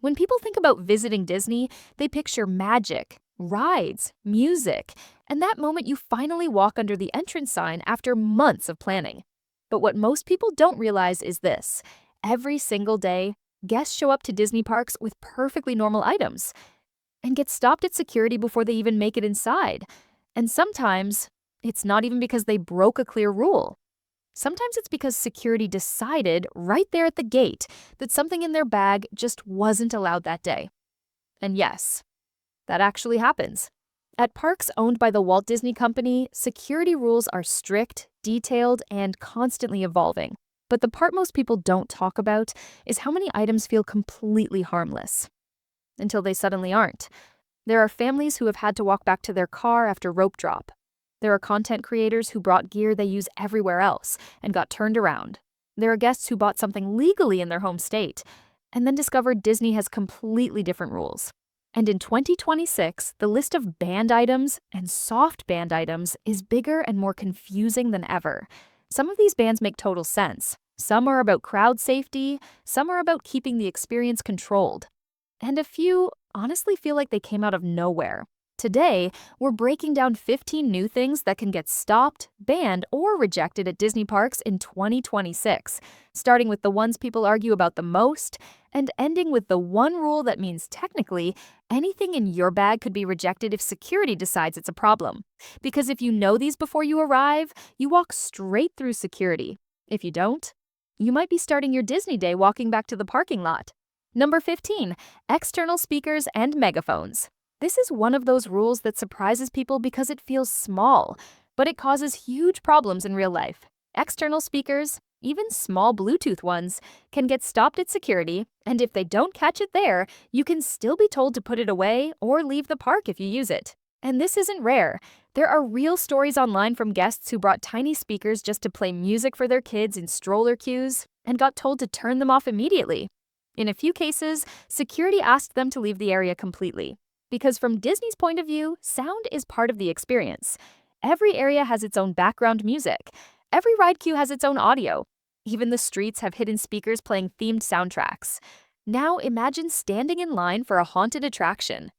When people think about visiting Disney, they picture magic, rides, music, and that moment you finally walk under the entrance sign after months of planning. But what most people don't realize is this: every single day, guests show up to Disney parks with perfectly normal items and get stopped at security before they even make it inside. And sometimes, it's not even because they broke a clear rule. Sometimes it's because security decided right there at the gate that something in their bag just wasn't allowed that day. And yes, that actually happens. At parks owned by the Walt Disney Company, security rules are strict, detailed, and constantly evolving. But the part most people don't talk about is how many items feel completely harmless until they suddenly aren't. There are families who have had to walk back to their car after rope drop. There are content creators who brought gear they use everywhere else and got turned around. There are guests who bought something legally in their home state and then discovered Disney has completely different rules. And in 2026, the list of banned items and soft banned items is bigger and more confusing than ever. Some of these bans make total sense. Some are about crowd safety, some are about keeping the experience controlled. And a few honestly feel like they came out of nowhere. Today, we're breaking down 15 new things that can get stopped, banned, or rejected at Disney parks in 2026, starting with the ones people argue about the most, and ending with the one rule that means technically anything in your bag could be rejected if security decides it's a problem. Because if you know these before you arrive, you walk straight through security. If you don't, you might be starting your Disney day walking back to the parking lot. Number 15, external speakers and megaphones. This is one of those rules that surprises people because it feels small, but it causes huge problems in real life. External speakers, even small Bluetooth ones, can get stopped at security, and if they don't catch it there, you can still be told to put it away or leave the park if you use it. And this isn't rare. There are real stories online from guests who brought tiny speakers just to play music for their kids in stroller queues and got told to turn them off immediately. In a few cases, security asked them to leave the area completely. Because from Disney's point of view, sound is part of the experience. Every area has its own background music. Every ride queue has its own audio. Even the streets have hidden speakers playing themed soundtracks. Now imagine standing in line for a haunted attraction,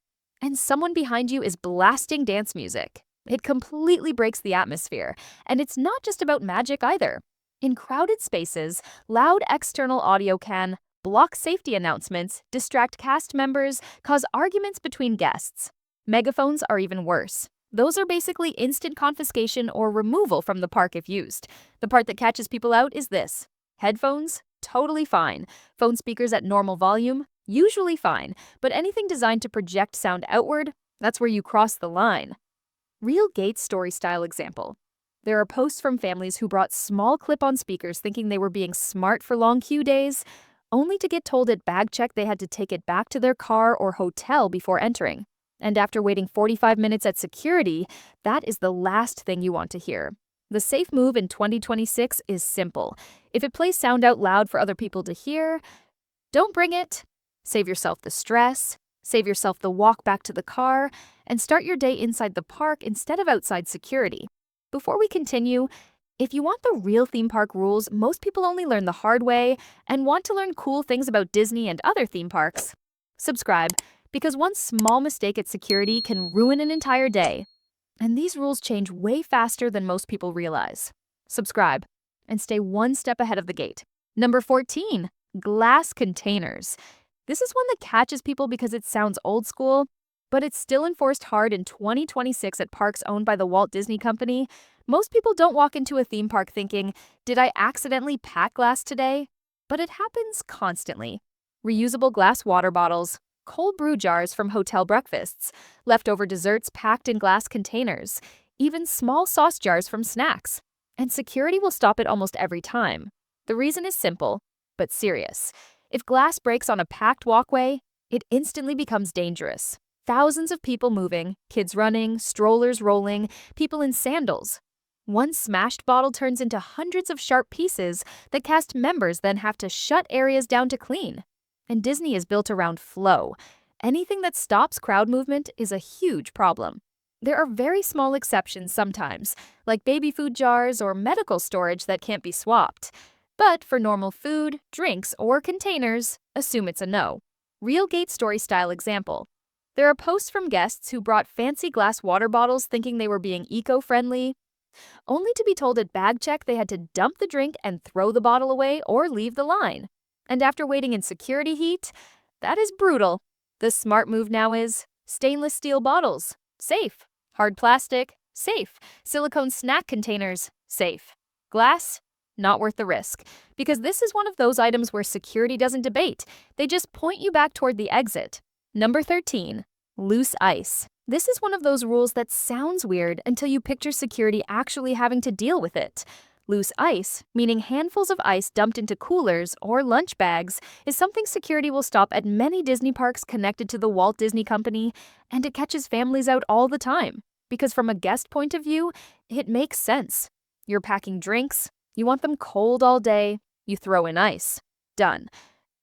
and someone behind you is blasting dance music. It completely breaks the atmosphere, and it's not just about magic either. In crowded spaces, loud external audio can block safety announcements, distract cast members, cause arguments between guests. Megaphones are even worse. Those are basically instant confiscation or removal from the park if used. The part that catches people out is this: headphones, totally fine. Phone speakers at normal volume, usually fine. But anything designed to project sound outward, that's where you cross the line. Real Gates story-style example. There are posts from families who brought small clip-on speakers thinking they were being smart for long queue days, only to get told at bag check they had to take it back to their car or hotel before entering. And after waiting 45 minutes at security, that is the last thing you want to hear. The safe move in 2026 is simple. If it plays sound out loud for other people to hear, don't bring it. Save yourself the stress, save yourself the walk back to the car, and start your day inside the park instead of outside security. Before we continue, if you want the real theme park rules most people only learn the hard way and want to learn cool things about Disney and other theme parks, subscribe, because one small mistake at security can ruin an entire day. And these rules change way faster than most people realize. Subscribe and stay one step ahead of the gate. Number 14, glass containers. This is one that catches people because it sounds old school, but it's still enforced hard in 2026 at parks owned by the Walt Disney Company. Most people don't walk into a theme park thinking, did I accidentally pack glass today? But it happens constantly. Reusable glass water bottles, cold brew jars from hotel breakfasts, leftover desserts packed in glass containers, even small sauce jars from snacks. And security will stop it almost every time. The reason is simple, but serious. If glass breaks on a packed walkway, it instantly becomes dangerous. Thousands of people moving, kids running, strollers rolling, people in sandals. One smashed bottle turns into hundreds of sharp pieces that cast members then have to shut areas down to clean. And Disney is built around flow. Anything that stops crowd movement is a huge problem. There are very small exceptions sometimes, like baby food jars or medical storage that can't be swapped. But for normal food, drinks, or containers, assume it's a no. Real gate story style example. There are posts from guests who brought fancy glass water bottles thinking they were being eco-friendly, only to be told at bag check they had to dump the drink and throw the bottle away or leave the line. And after waiting in security heat, that is brutal. The smart move now is stainless steel bottles, safe. Hard plastic, safe. Silicone snack containers, safe. Glass, not worth the risk. Because this is one of those items where security doesn't debate. They just point you back toward the exit. Number 13, loose ice. This is one of those rules that sounds weird until you picture security actually having to deal with it. Loose ice, meaning handfuls of ice dumped into coolers or lunch bags, is something security will stop at many Disney parks connected to the Walt Disney Company, and it catches families out all the time. Because from a guest point of view, it makes sense. You're packing drinks, you want them cold all day, you throw in ice. Done.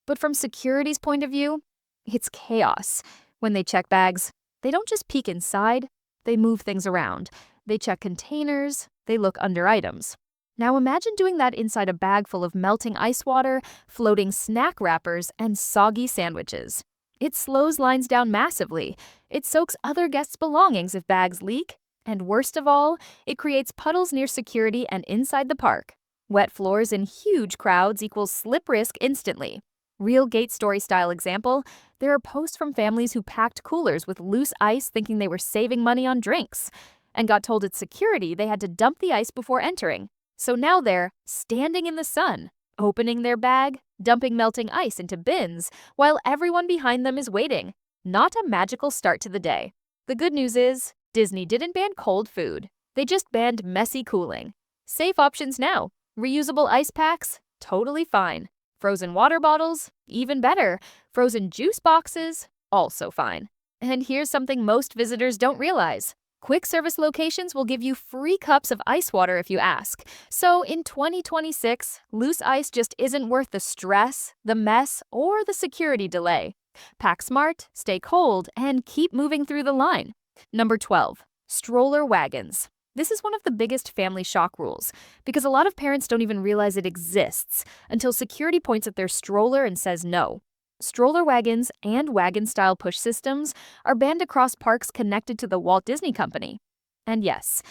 But from security's point of view, it's chaos. When they check bags, they don't just peek inside, they move things around. They check containers, they look under items. Now imagine doing that inside a bag full of melting ice water, floating snack wrappers, and soggy sandwiches. It slows lines down massively. It soaks other guests' belongings if bags leak. And worst of all, it creates puddles near security and inside the park. Wet floors in huge crowds equals slip risk instantly. Real gate story style example, there are posts from families who packed coolers with loose ice thinking they were saving money on drinks, and got told at security they had to dump the ice before entering. So now they're standing in the sun, opening their bag, dumping melting ice into bins, while everyone behind them is waiting. Not a magical start to the day. The good news is, Disney didn't ban cold food. They just banned messy cooling. Safe options now. Reusable ice packs? Totally fine. Frozen water bottles? Even better. Frozen juice boxes? Also fine. And here's something most visitors don't realize. Quick service locations will give you free cups of ice water if you ask. So in 2026, loose ice just isn't worth the stress, the mess, or the security delay. Pack smart, stay cold, and keep moving through the line. Number 12, stroller wagons. This is one of the biggest family shock rules because a lot of parents don't even realize it exists until security points at their stroller and says no. Stroller wagons and wagon-style push systems are banned across parks connected to the Walt Disney Company. And yes,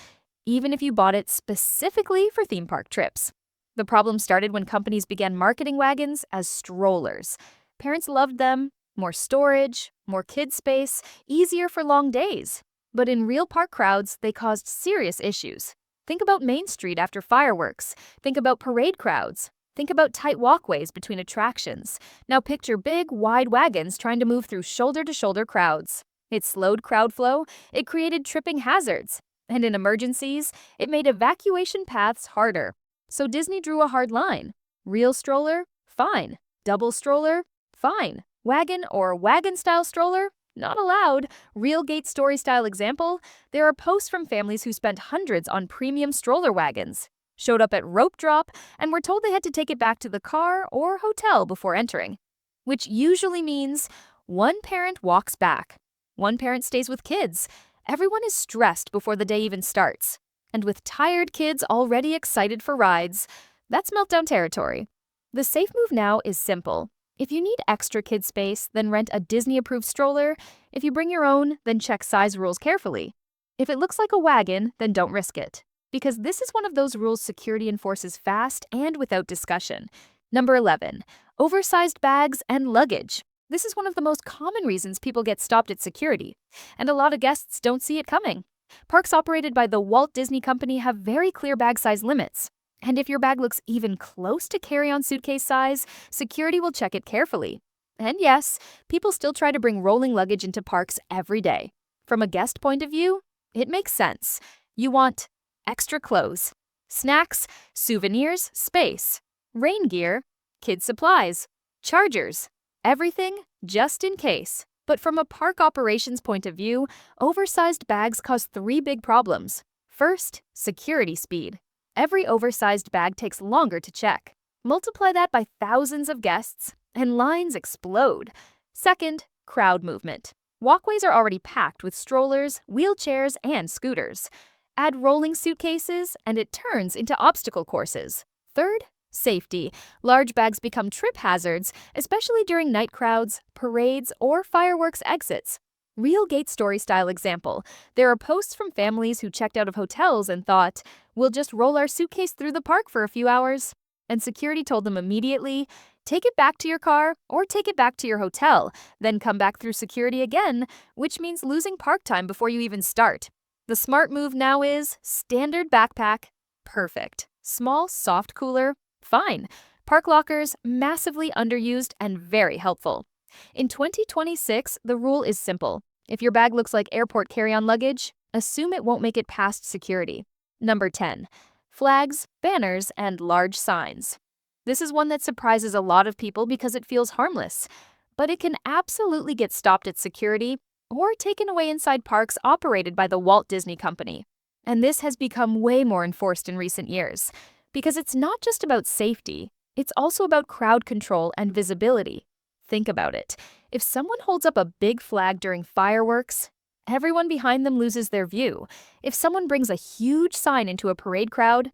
even if you bought it specifically for theme park trips. The problem started when companies began marketing wagons as strollers. Parents loved them, more storage, more kid space, easier for long days. But in real park crowds, they caused serious issues. Think about Main Street after fireworks. Think about parade crowds. Think about tight walkways between attractions. Now picture big, wide wagons trying to move through shoulder-to-shoulder crowds. It slowed crowd flow, it created tripping hazards, and in emergencies, it made evacuation paths harder. So Disney drew a hard line. Real stroller? Fine. Double stroller? Fine. Wagon or wagon-style stroller? Not allowed. Real gate story style example, there are posts from families who spent hundreds on premium stroller wagons, showed up at rope drop, and were told they had to take it back to the car or hotel before entering. Which usually means one parent walks back, one parent stays with kids. Everyone is stressed before the day even starts. And with tired kids already excited for rides, that's meltdown territory. The safe move now is simple. If you need extra kid space, then rent a Disney-approved stroller. If you bring your own, then check size rules carefully. If it looks like a wagon, then don't risk it. Because this is one of those rules security enforces fast and without discussion. Number 11, oversized bags and luggage. This is one of the most common reasons people get stopped at security, and a lot of guests don't see it coming. Parks operated by the Walt Disney Company have very clear bag size limits. And if your bag looks even close to carry-on suitcase size, security will check it carefully. And yes, people still try to bring rolling luggage into parks every day. From a guest point of view, it makes sense. You want extra clothes, snacks, souvenirs, space, rain gear, kid supplies, chargers, everything just in case. But from a park operations point of view, oversized bags cause 3 big problems. First, security speed. Every oversized bag takes longer to check. Multiply that by thousands of guests, and lines explode. Second, crowd movement. Walkways are already packed with strollers, wheelchairs, and scooters. Add rolling suitcases, and it turns into obstacle courses. Third, Safety. Large bags become trip hazards, especially during night crowds, parades, or fireworks exits. Real gate story style example. There are posts from families who checked out of hotels and thought, we'll just roll our suitcase through the park for a few hours. And security told them immediately, take it back to your car or take it back to your hotel, then come back through security again, which means losing park time before you even start. The smart move now is standard backpack, perfect. Small, soft cooler, fine. Park lockers, massively underused and very helpful. In 2026, the rule is simple. If your bag looks like airport carry-on luggage, assume it won't make it past security. Number 10. Flags, banners, and large signs. This is one that surprises a lot of people because it feels harmless, but it can absolutely get stopped at security or taken away inside parks operated by the Walt Disney Company. And this has become way more enforced in recent years, because it's not just about safety, it's also about crowd control and visibility. Think about it. If someone holds up a big flag during fireworks, everyone behind them loses their view. If someone brings a huge sign into a parade crowd,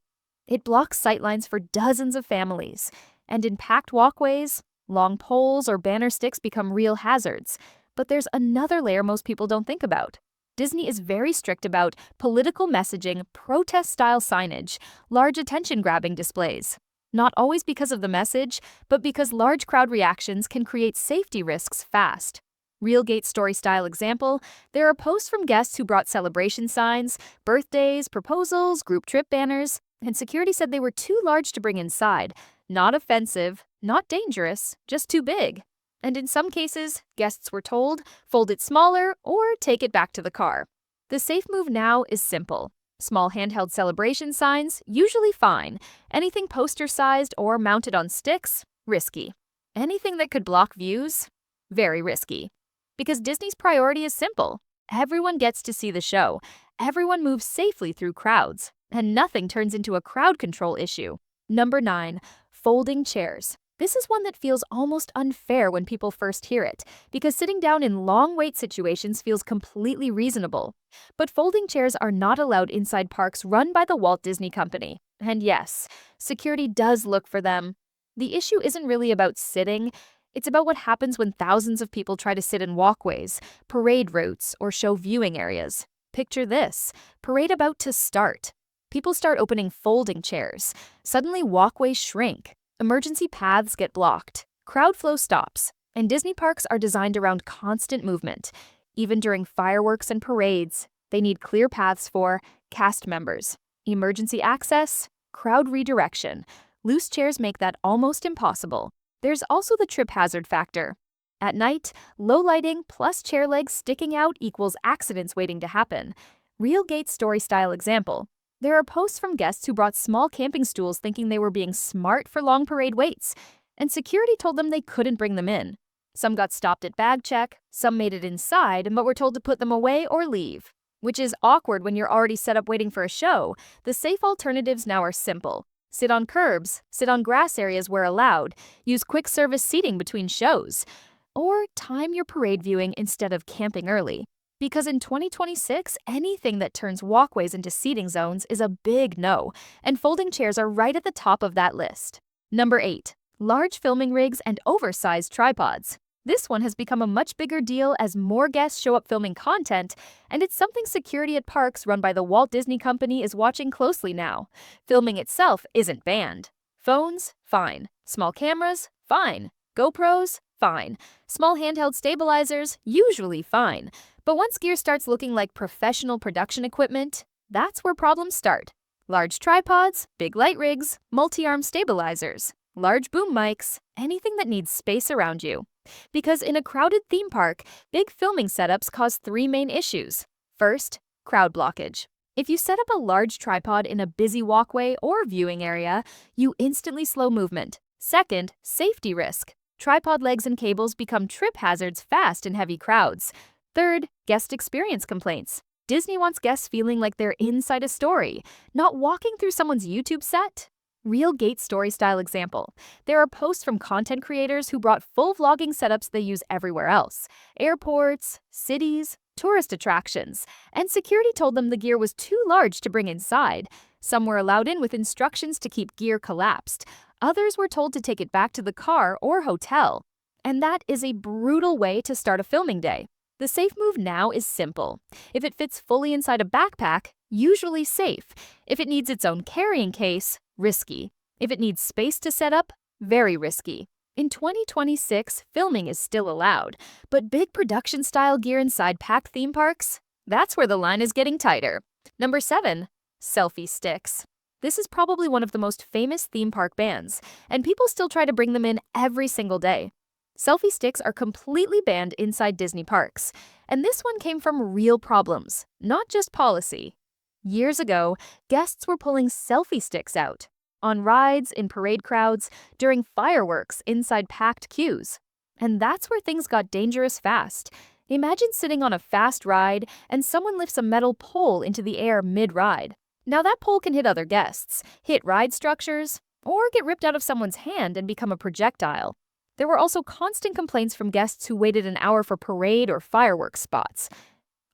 it blocks sightlines for dozens of families. And in packed walkways, long poles or banner sticks become real hazards. But there's another layer most people don't think about. Disney is very strict about political messaging, protest-style signage, large attention-grabbing displays. Not always because of the message, but because large crowd reactions can create safety risks fast. Real gate story-style example, there are posts from guests who brought celebration signs, birthdays, proposals, group trip banners, and security said they were too large to bring inside. Not offensive, not dangerous, just too big. And in some cases, guests were told, fold it smaller or take it back to the car. The safe move now is simple. Small handheld celebration signs, usually fine. Anything poster-sized or mounted on sticks, risky. Anything that could block views, very risky. Because Disney's priority is simple. Everyone gets to see the show. Everyone moves safely through crowds. And nothing turns into a crowd control issue. Number 9. Folding chairs. This is one that feels almost unfair when people first hear it, because sitting down in long wait situations feels completely reasonable. But folding chairs are not allowed inside parks run by the Walt Disney Company. And yes, security does look for them. The issue isn't really about sitting, it's about what happens when thousands of people try to sit in walkways, parade routes, or show viewing areas. Picture this: parade about to start. People start opening folding chairs. Suddenly walkways shrink. Emergency paths get blocked, crowd flow stops, and Disney parks are designed around constant movement. Even during fireworks and parades, they need clear paths for cast members, emergency access, crowd redirection. Loose chairs make that almost impossible. There's also the trip hazard factor. At night, low lighting plus chair legs sticking out equals accidents waiting to happen. Real gate story-style example. There are posts from guests who brought small camping stools thinking they were being smart for long parade waits, and security told them they couldn't bring them in. Some got stopped at bag check, some made it inside but were told to put them away or leave. Which is awkward when you're already set up waiting for a show. The safe alternatives now are simple. Sit on curbs, sit on grass areas where allowed, use quick service seating between shows, or time your parade viewing instead of camping early. Because in 2026, anything that turns walkways into seating zones is a big no, and folding chairs are right at the top of that list. Number 8. Large filming rigs and oversized tripods. This one has become a much bigger deal as more guests show up filming content, and it's something security at parks run by the Walt Disney Company is watching closely now. Filming itself isn't banned. Phones? Fine. Small cameras? Fine. GoPros? Fine. Small handheld stabilizers? Usually fine. But once gear starts looking like professional production equipment, that's where problems start. Large tripods, big light rigs, multi-arm stabilizers, large boom mics, anything that needs space around you. Because in a crowded theme park, big filming setups cause 3 main issues. First, crowd blockage. If you set up a large tripod in a busy walkway or viewing area, you instantly slow movement. Second, safety risk. Tripod legs and cables become trip hazards fast in heavy crowds. Third, guest experience complaints. Disney wants guests feeling like they're inside a story, not walking through someone's YouTube set. Real gate story-style example. There are posts from content creators who brought full vlogging setups they use everywhere else. Airports, cities, tourist attractions. And security told them the gear was too large to bring inside. Some were allowed in with instructions to keep gear collapsed. Others were told to take it back to the car or hotel. And that is a brutal way to start a filming day. The safe move now is simple. If it fits fully inside a backpack, usually safe. If it needs its own carrying case, risky. If it needs space to set up, very risky. In 2026, filming is still allowed, but big production-style gear inside packed theme parks? That's where the line is getting tighter. Number 7. Selfie sticks. This is probably one of the most famous theme park bans, and people still try to bring them in every single day. Selfie sticks are completely banned inside Disney parks, and this one came from real problems, not just policy. Years ago, guests were pulling selfie sticks out on rides, in parade crowds, during fireworks inside packed queues. And that's where things got dangerous fast. Imagine sitting on a fast ride and someone lifts a metal pole into the air mid-ride. Now that pole can hit other guests, hit ride structures, or get ripped out of someone's hand and become a projectile. There were also constant complaints from guests who waited an hour for parade or fireworks spots,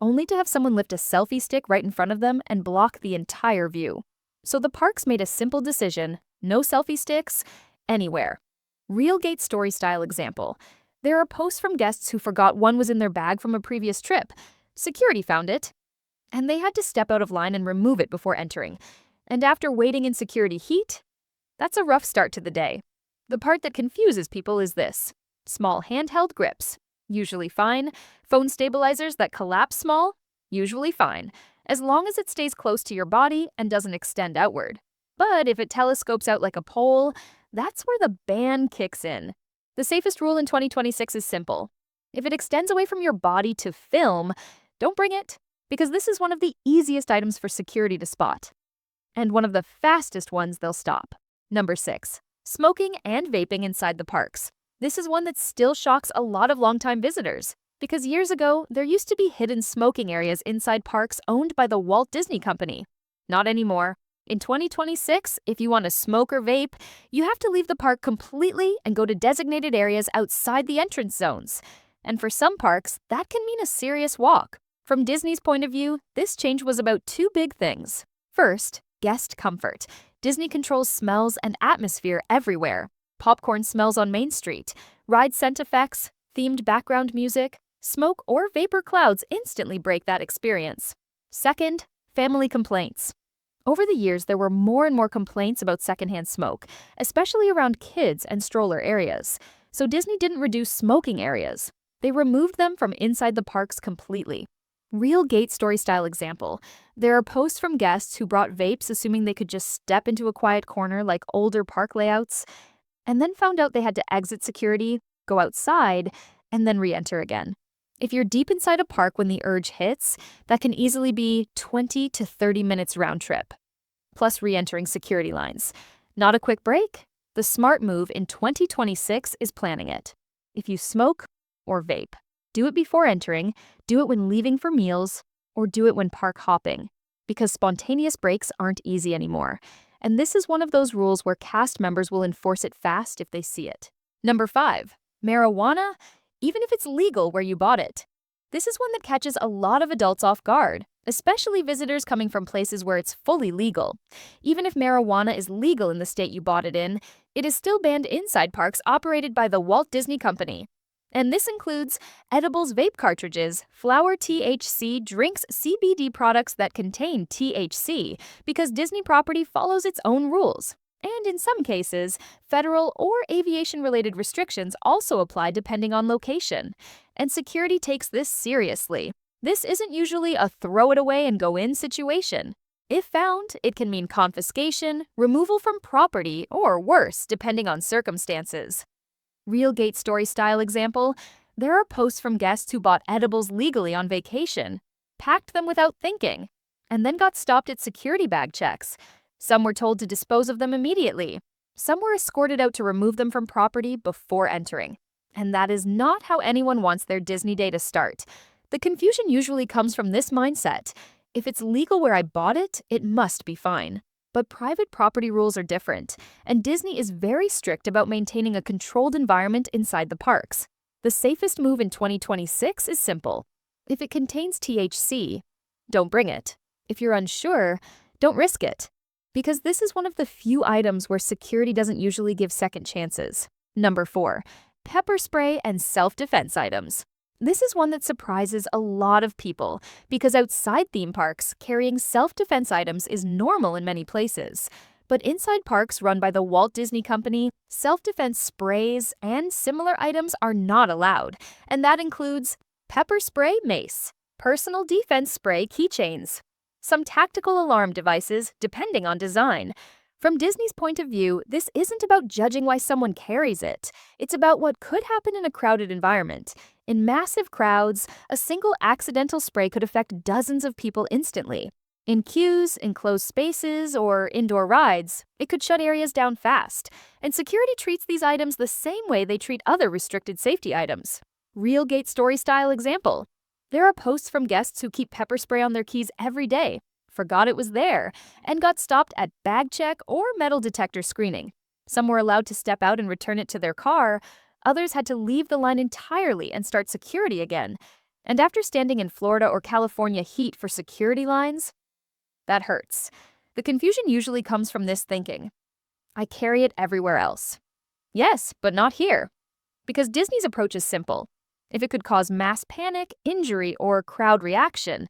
only to have someone lift a selfie stick right in front of them and block the entire view. So the parks made a simple decision: no selfie sticks, anywhere. Real Gate story style example. There are posts from guests who forgot one was in their bag from a previous trip. Security found it, and they had to step out of line and remove it before entering. And after waiting in security heat, that's a rough start to the day. The part that confuses people is this: small handheld grips, usually fine. Phone stabilizers that collapse small, usually fine, as long as it stays close to your body and doesn't extend outward. But if it telescopes out like a pole, that's where the ban kicks in. The safest rule in 2026 is simple. If it extends away from your body to film, don't bring it, because this is one of the easiest items for security to spot, and one of the fastest ones they'll stop. Number 6. Smoking and vaping inside the parks. This is one that still shocks a lot of longtime visitors, because years ago, there used to be hidden smoking areas inside parks owned by the Walt Disney Company. Not anymore. In 2026, if you want to smoke or vape, you have to leave the park completely and go to designated areas outside the entrance zones. And for some parks, that can mean a serious walk. From Disney's point of view, this change was about 2 big things. First, guest comfort. Disney controls smells and atmosphere everywhere. Popcorn smells on Main Street, ride scent effects, themed background music, smoke or vapor clouds instantly break that experience. Second, family complaints. Over the years, there were more and more complaints about secondhand smoke, especially around kids and stroller areas. So Disney didn't reduce smoking areas. They removed them from inside the parks completely. Real Gate story style example. There are posts from guests who brought vapes assuming they could just step into a quiet corner like older park layouts, and then found out they had to exit security, go outside, and then re-enter again. If you're deep inside a park when the urge hits, that can easily be 20 to 30 minutes round trip, plus re-entering security lines. Not a quick break? The smart move in 2026 is planning it. If you smoke or vape, do it before entering, do it when leaving for meals, or do it when park hopping, because spontaneous breaks aren't easy anymore. And this is one of those rules where cast members will enforce it fast if they see it. Number 5. Marijuana, even if it's legal where you bought it. This is one that catches a lot of adults off guard, especially visitors coming from places where it's fully legal. Even if marijuana is legal in the state you bought it in, it is still banned inside parks operated by the Walt Disney Company. And this includes edibles, vape cartridges, flower THC, drinks, CBD products that contain THC, because Disney property follows its own rules. And in some cases, federal or aviation-related restrictions also apply depending on location. And security takes this seriously. This isn't usually a throw it away and go in situation. If found, it can mean confiscation, removal from property, or worse, depending on circumstances. Real Gate story style example. There are posts from guests who bought edibles legally on vacation, packed them without thinking, and then got stopped at security bag checks. Some were told to dispose of them immediately. Some were escorted out to remove them from property before entering. And that is not how anyone wants their Disney day to start. The confusion usually comes from this mindset: if it's legal where I bought it, it must be fine. But private property rules are different, and Disney is very strict about maintaining a controlled environment inside the parks. The safest move in 2026 is simple. If it contains THC, don't bring it. If you're unsure, don't risk it. because this is one of the few items where security doesn't usually give second chances. Number 4. Pepper spray and self-defense items. This is one that surprises a lot of people because outside theme parks, carrying self-defense items is normal in many places. But inside parks run by the Walt Disney Company, self-defense sprays and similar items are not allowed, and that includes pepper spray mace, personal defense spray keychains, some tactical alarm devices depending on design. From Disney's point of view, this isn't about judging why someone carries it. It's about what could happen in a crowded environment. In massive crowds, a single accidental spray could affect dozens of people instantly. In queues, enclosed spaces, or indoor rides, it could shut areas down fast. And security treats these items the same way they treat other restricted safety items. Real gate story style example. There are posts from guests who keep pepper spray on their keys every day, forgot it was there, and got stopped at bag check or metal detector screening. Some were allowed to step out and return it to their car. Others had to leave the line entirely and start security again. And after standing in Florida or California heat for security lines, that hurts. The confusion usually comes from this thinking: I carry it everywhere else. Yes, but not here. Because Disney's approach is simple. If it could cause mass panic, injury, or crowd reaction,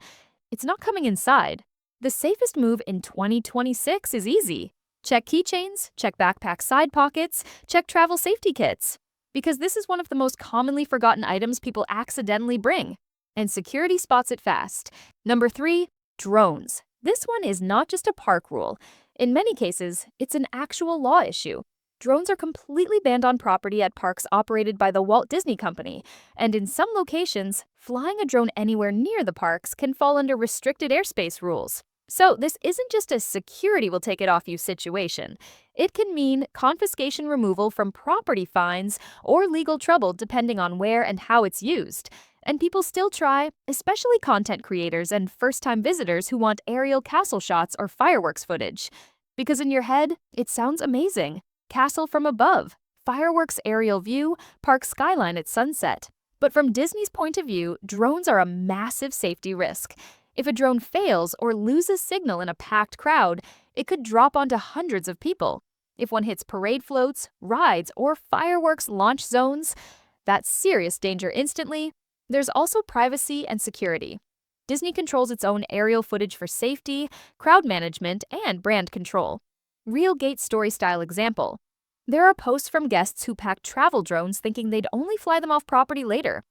it's not coming inside. The safest move in 2026 is easy. Check keychains, check backpack side pockets, check travel safety kits. Because this is one of the most commonly forgotten items people accidentally bring. And security spots it fast. Number 3, drones. This one is not just a park rule. In many cases, it's an actual law issue. Drones are completely banned on property at parks operated by the Walt Disney Company, and in some locations, flying a drone anywhere near the parks can fall under restricted airspace rules. So this isn't just a security will take it off you situation. It can mean confiscation, removal from property fines, or legal trouble depending on where and how it's used. And people still try, especially content creators and first-time visitors who want aerial castle shots or fireworks footage. Because in your head, it sounds amazing. Castle from above, fireworks aerial view, park skyline at sunset. But from Disney's point of view, drones are a massive safety risk. If a drone fails or loses signal in a packed crowd, it could drop onto hundreds of people. If one hits parade floats, rides, or fireworks launch zones, that's serious danger instantly. There's also privacy and security. Disney controls its own aerial footage for safety, crowd management, and brand control. Real gate story style example. There are posts from guests who packed travel drones thinking they'd only fly them off property later.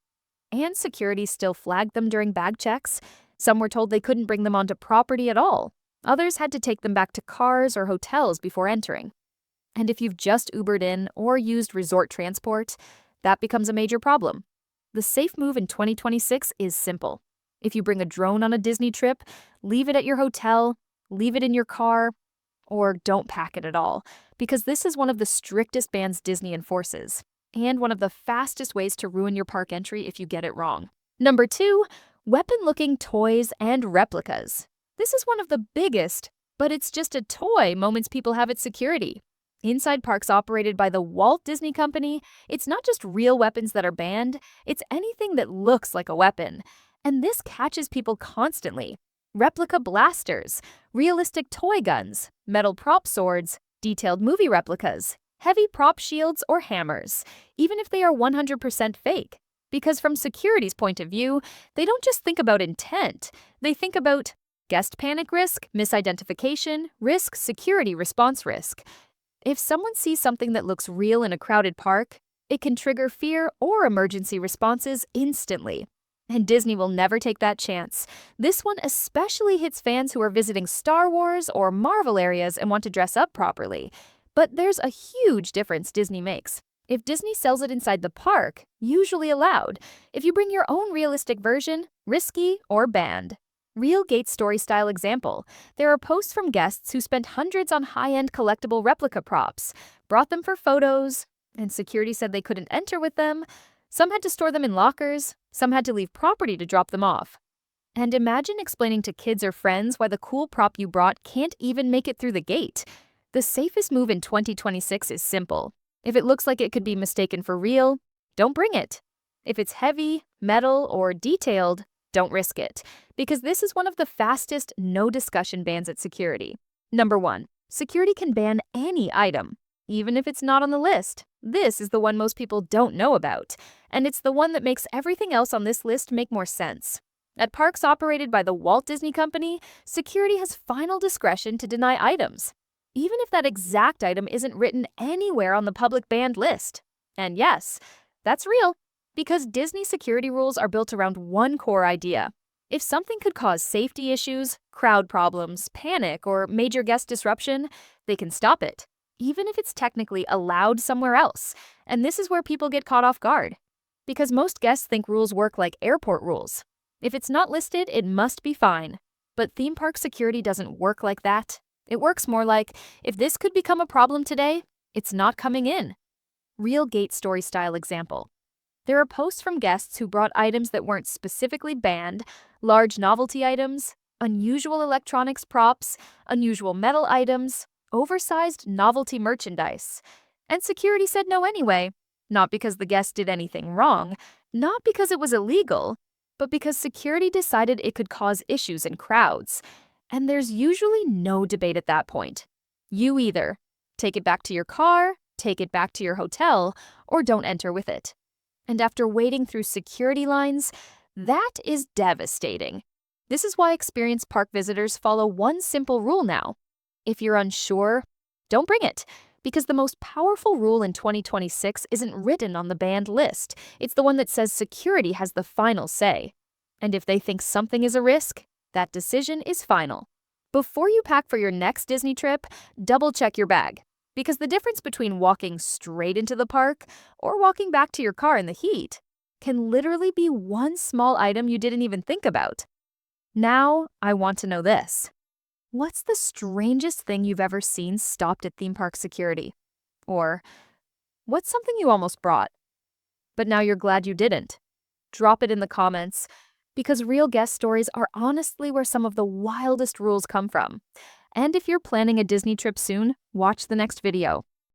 And security still flagged them during bag checks. Some were told they couldn't bring them onto property at all. Others had to take them back to cars or hotels before entering. And if you've just Ubered in or used resort transport, that becomes a major problem. The safe move in 2026 is simple. If you bring a drone on a Disney trip, leave it at your hotel, leave it in your car, or don't pack it at all, because this is one of the strictest bans Disney enforces, and one of the fastest ways to ruin your park entry if you get it wrong. Number 2, weapon-looking toys and replicas. This is one of the biggest, but it's just a toy moments people have at security. Inside parks operated by the Walt Disney Company, it's not just real weapons that are banned, it's anything that looks like a weapon. And this catches people constantly. Replica blasters, realistic toy guns, metal prop swords, detailed movie replicas, heavy prop shields or hammers, even if they are 100% fake. Because from security's point of view, they don't just think about intent, they think about guest panic risk, misidentification, risk, security response risk. If someone sees something that looks real in a crowded park, it can trigger fear or emergency responses instantly. And Disney will never take that chance. This one especially hits fans who are visiting Star Wars or Marvel areas and want to dress up properly. But there's a huge difference Disney makes. If Disney sells it inside the park, usually allowed. If you bring your own realistic version, risky or banned. Real gate story style example. There are posts from guests who spent hundreds on high-end collectible replica props, brought them for photos, and security said they couldn't enter with them. Some had to store them in lockers, some had to leave property to drop them off. And imagine explaining to kids or friends why the cool prop you brought can't even make it through the gate. The safest move in 2026 is simple. If it looks like it could be mistaken for real, don't bring it. If it's heavy, metal, or detailed, don't risk it, because this is one of the fastest no discussion bans at security. Number 1, Security can ban any item, even if it's not on the list. This is the one most people don't know about, and it's the one that makes everything else on this list make more sense. At parks operated by the Walt Disney Company, security has final discretion to deny items, even if that exact item isn't written anywhere on the public banned list. And yes, that's real, because Disney security rules are built around one core idea. If something could cause safety issues, crowd problems, panic, or major guest disruption, they can stop it, even if it's technically allowed somewhere else. And this is where people get caught off guard, because most guests think rules work like airport rules. If it's not listed, it must be fine. But theme park security doesn't work like that. It works more like, if this could become a problem today, it's not coming in. Real gate story style example. There are posts from guests who brought items that weren't specifically banned, large novelty items, unusual electronics props, unusual metal items, oversized novelty merchandise. And security said no anyway, not because the guest did anything wrong, not because it was illegal, but because security decided it could cause issues in crowds. And there's usually no debate at that point. You either take it back to your car, take it back to your hotel, or don't enter with it. And after wading through security lines, that is devastating. This is why experienced park visitors follow one simple rule now. If you're unsure, don't bring it, because the most powerful rule in 2026 isn't written on the banned list. It's the one that says security has the final say. And if they think something is a risk, that decision is final. Before you pack for your next Disney trip, double-check your bag. Because the difference between walking straight into the park or walking back to your car in the heat can literally be one small item you didn't even think about. Now, I want to know this. What's the strangest thing you've ever seen stopped at theme park security? Or, what's something you almost brought, but now you're glad you didn't? Drop it in the comments, because real guest stories are honestly where some of the wildest rules come from. And if you're planning a Disney trip soon, watch the next video.